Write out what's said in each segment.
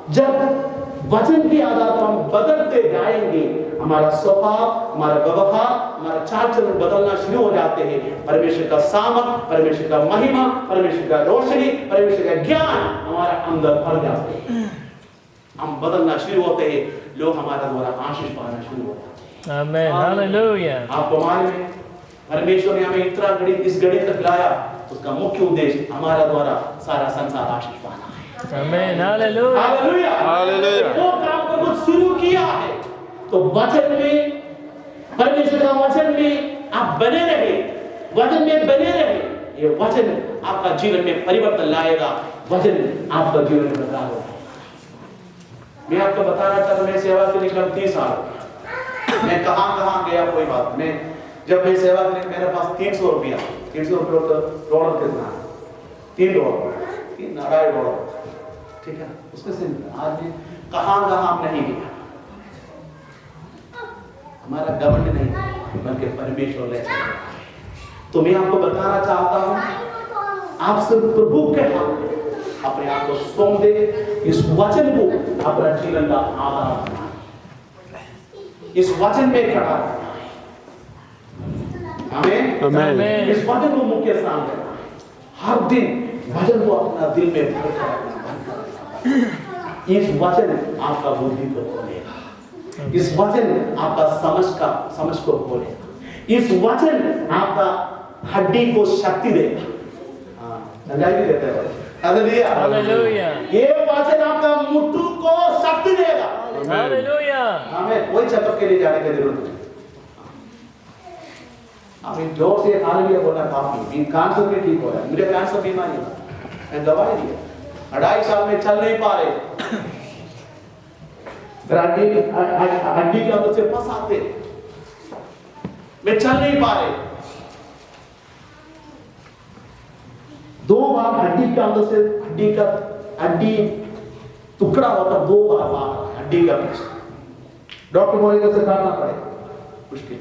जब वचन के आधार पर हम बदलते जाएंगे, हमारा स्वभाव, हमारा व्यवहार, हमारा चाल चलन बदलना शुरू हो जाते हैं। परमेश्वर का सामर्थ, परमेश्वर का महिमा, परमेश्वर का रोशनी, परमेश्वर का ज्ञान हमारा अंदर भर जाते हैं। हम बदलना शुरू होते हैं, लोग हमारा द्वारा आशीष पाना शुरू होते हैं। आमेन, हालेलुया। आपको मालूम है परमेश्वर ने हमें इतना इस घड़ी तक लाया, उसका मुख्य उद्देश्य हमारा द्वारा सारा संसार आशीष पाना है। आमेन, हालेलुया, हालेलुया, हालेलुया। वो काम को कुछ शुरू किया है, तो वचन में, परमेश्वर का वचन में आप बने रहे, वचन में बने रहे। ये वचन आपका जीवन में परिवर्तन लाएगा, वचन आपका जीवन में बदलाव होगा। मैं आपको बता रहा था, मैं सेवा के लिए 30 साल, मैं कहां गया कोई बात। मैं जब मैं सेवा के लिए, मेरे पास 300 रुपया डॉलर कितना, $3, $2.5, ठीक है। उसमें से आज कहां नहीं गया। हमारा घमंड नहीं, बल्कि परमेश्वर ले चला। तो मैं आपको बताना चाहता हूं, आप सब प्रभु के हाथ अपने आप को सौंप दे, इस वचन को अपना जीवन का आधार बनाए, इस वचन में खड़ा रहना है। आमीन। इस वचन को मुख्य स्थान देना है। हर दिन वचन को अपना दिल में भर कर रखना। इस वचन आपका बुद्धि को खोलेगा, इस वचन आपका समझ को खोलेगा, इस वचन आपका हड्डी को शक्ति देगा। भी देते हैं, हालेलुया। ये वचन आपका मुट्ठू को शक्ति देगा। हालेलुया। हमें कोई चेकअप के लिए जाने की जरूरत नहीं। हमें जोर से हालेलुया बोलना काफी। कैंसर भी ठीक हो रहा है, मुझे कैंसर बीमारी है, मैं दवाई दिया, 2.5 साल में चल नहीं पा रहे, हड्डी के अंदर से पस आते, मैं चल नहीं पा रहे। 2 बार हड्डी के अंदर से हड्डी टुकड़ा होता, 2 बार बाहर हड्डी का पीस, डॉक्टर बोलेगा से करना पड़ेगा मुश्किल,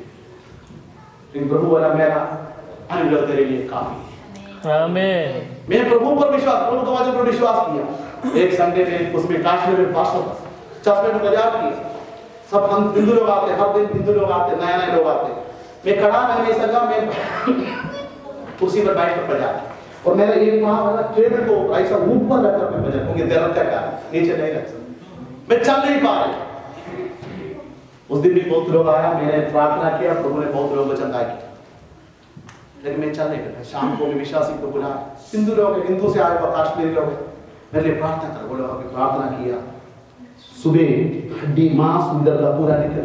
लेकिन प्रभु वाला मेरा अनुग्रह तेरे लिए काफी है। आमीन। मैंने प्रभु पर विश्वास, प्रभु के वचन पर विश्वास किया। एक संडे में उसमें काश्मीर में पास होता, चश्मे में मजाक किया, सब हिंदू लोग आते, हर दिन हिंदू लोग आते, नए लोग आते। मैं खड़ा नहीं सका, मैं कुर्सी पर बैठ कर बजा, और मेरा एक वहां टेबल को ऐसा ऊपर रखकर मैं बजा, क्योंकि दर्द का कारण नीचे नहीं रख सकता, मैं चल नहीं पा रहा। उस दिन भी बहुत लोग आया, मैंने प्रार्थना किया, प्रभु ने बहुत लोगों को चंगा किया, लेकिन मैं चल नहीं पाया। शाम को मैं विश्वासी को बुलाया, हिंदू लोग, हिंदू से आए हुए काश्मीरी लोग, मेरे लिए प्रार्थना कर, वो लोग प्रार्थना किया। सुबह हड्डी मांस उधर का पूरा निकल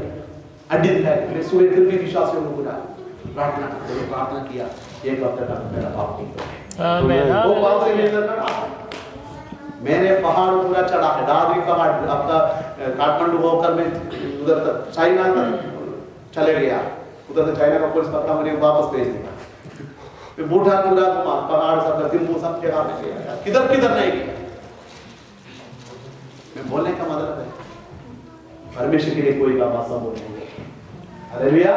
हड्डी दिखाई, मैं सुबह फिर भी विश्वासियों को बुलाया, प्रार्थना किया। 1 हफ्ते तक मेरा पाप नहीं हुआ। आमीन। वो बात से मेरे मैंने पहाड़ पूरा चढ़ा है, दादरी पहाड़, आपका काठमांडू होकर मैं उधर तक चाइना तक चले गया, उधर से चाइना का पुलिस पकड़ा, मुझे वापस भेज दिया। फिर भूटान पूरा घुमा, पहाड़ सब, तिम्बू सब जगह में गया, किधर नहीं गया। मैं बोलने का मतलब है परमेश्वर के लिए कोई काम असंभव नहीं है। हालेलुया।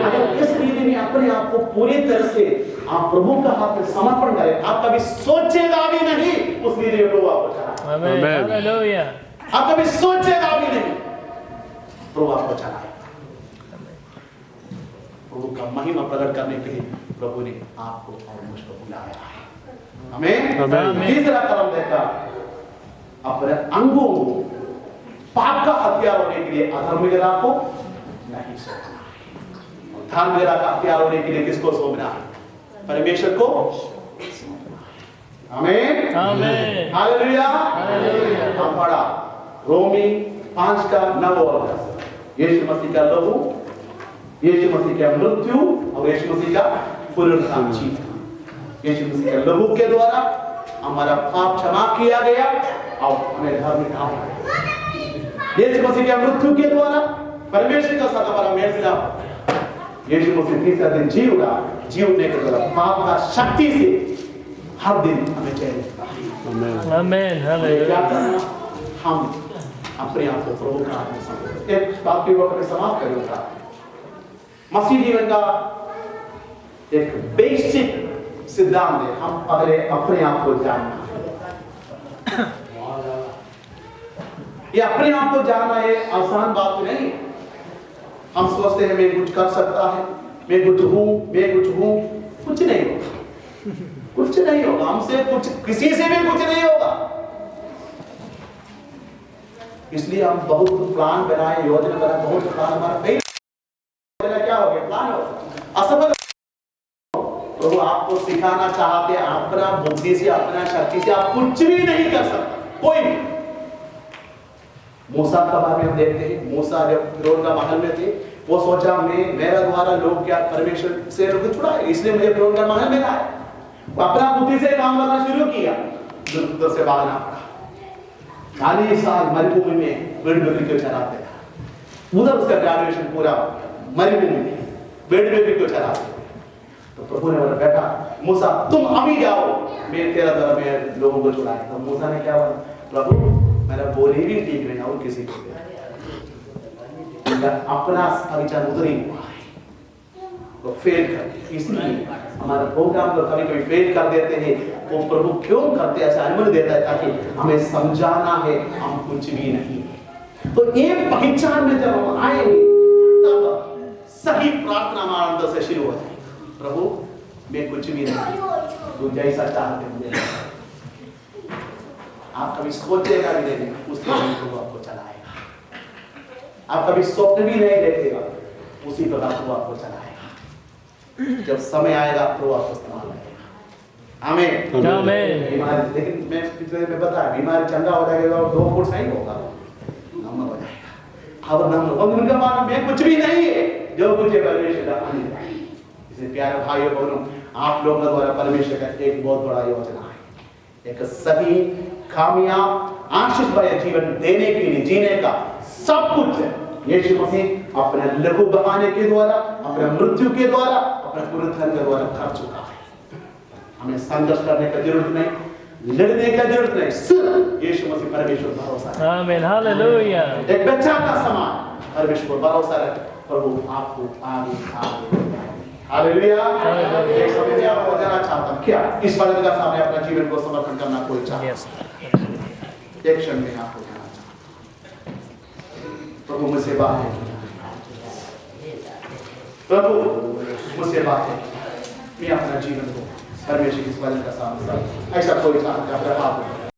अगर इस रीति में अपने आप को पूरी तरह से आप प्रभु का हाथ में समर्पण करें, आप कभी सोचेगा भी नहीं उस रीति में प्रभु आपको चलाए। आमीन, हालेलुया। आप कभी सोचेगा भी नहीं, प्रभु आपको चलाए। प्रभु का महिमा प्रकट करने के लिए प्रभु ने आपको और मुझको बुलाया है। आमीन। तीसरा कर्म देखा, अपने अंगों को पाप का हथियार होने के लिए अधर्मिकता को नहीं सौंपना है, और धार्मिकता का हथियार होने के लिए किसको सौंपना है? परमेश्वर को सौंपना है। आमीन, आमीन, हालेलुया, हालेलुया। हम पढ़ा रोमी 5:9 और 10, यीशु मसीह का लहू, यीशु मसीह का मृत्यु और यीशु मसीह का पुनरुत्थान जीतना। यीशु मसीह के लहू के द्वारा हमारा पाप क्षमा किया गया और हमें धार्मिक आत्मा। यीशु मसीह के मृत्यु के द्वारा परमेश्वर का साथ हमारा मेल मिलाप। यीशु मसीह तीसरा दिन जी उठा, जी उठने के द्वारा पाप का शक्ति से हर दिन हमें चैन मिलता है। आमीन, हालेलुया। हम अपने आप को प्रभु का हाथ में सौंप, एक बात की वक्त में समाप्त करूंगा। मसीह जीवन का एक बेसिक सिद्धांत है, हम पहले अपने आप को जानना है। ये अपने आप को जानना ये आसान बात नहीं। हम सोचते हैं मैं कुछ कर सकता है, मैं कुछ हूं, कुछ नहीं होगा, कुछ नहीं होगा हमसे, कुछ किसी से भी कुछ नहीं होगा। इसलिए हम बहुत प्लान बनाए, योजना बनाए, बहुत प्लान हमारा फेल, क्या हो गया, प्लान हो असफल। तो आपको सिखाना चाहते हैं, अपना बुद्धि से, अपना शक्ति से आप कुछ भी नहीं कर सकते, कोई भी। मूसा का बारे में हम देखते हैं, मूसा जब फिरौन का महल में थे, वो सोचा मेरा द्वारा लोग क्या परमेश्वर से लोग छुड़ाए, इसलिए मुझे फिरौन का महल में लाए। वो अपना बुद्धि से काम करना शुरू किया, उधर से भागना पड़ा। 40 साल मरुभूमि में भेड़ बकरी को चराते था, उधर उसका ग्रेजुएशन पूरा हो गया, मरुभूमि में भेड़ बकरी को चराते। तो प्रभु ने बोला बेटा मूसा तुम अभी जाओ, मैं तेरा द्वारा मैं लोगों को छुड़ाए। तो मूसा ने क्या बोला, प्रभु मेरा बोली भी ठीक नहीं और किसी को अपना विचार उधर ही हुआ है, तो फेल कर। इसलिए हमारा प्रोग्राम को कभी कभी फेल कर देते हैं। वो प्रभु क्यों करते हैं, ऐसा अनुमति देता है ताकि हमें समझाना है हम कुछ भी नहीं है। तो ये पहचान में जब हम आएंगे तब सही प्रार्थना हमारे अंदर से शुरू हो जाएगी। प्रभु मैं कुछ भी नहीं, तू जैसा चाहते मुझे। आप कभी सोचेगा भी नहीं, उसके लिए प्रभु आपको चलाएगा। आप कभी स्वप्न भी नहीं देखेगा, उसी प्रकार प्रभु आपको चलाएगा। जब समय आएगा प्रभु आपको इस्तेमाल करेगा। आमीन आमीन। बीमारी, लेकिन मैं पिछले में बताया, बीमारी चंगा हो जाएगा और 2 फुट नहीं होगा, नम्र हो जाएगा। अब नम्र और उनका मान में कुछ भी नहीं है, जो कुछ परमेश्वर का आनंद है। इसलिए प्यारे भाइयों बहनों, आप लोगों द्वारा परमेश्वर का एक बहुत बड़ा योजना है, एक सही कामयाब आशीष भरे जीवन देने के लिए, जीने का सब कुछ यीशु मसीह अपने लहू बहाने के द्वारा, अपने मृत्यु के द्वारा, अपने पुनरुत्थान के द्वारा कर चुका है। हमें संघर्ष करने का जरूरत नहीं, लड़ने का जरूरत नहीं, सिर्फ यीशु मसीह परमेश्वर भरोसा है। आमीन हालेलुया। एक बच्चा का समान परमेश्वर भरोसा रख, प्रभु आपको आगे हालेलुया। एक समय में आपको बताना चाहता हूं, क्या इस बात का सामने अपना जीवन को समर्पण करना कोई चाहता है? एक क्षण में आपको कहना चाहता हूं, प्रभु मुझसे बात है, प्रभु मुझसे बात है, मैं अपना जीवन को परमेश्वर की इस बात का सामने ऐसा कोई चाहता है, अपना हाथ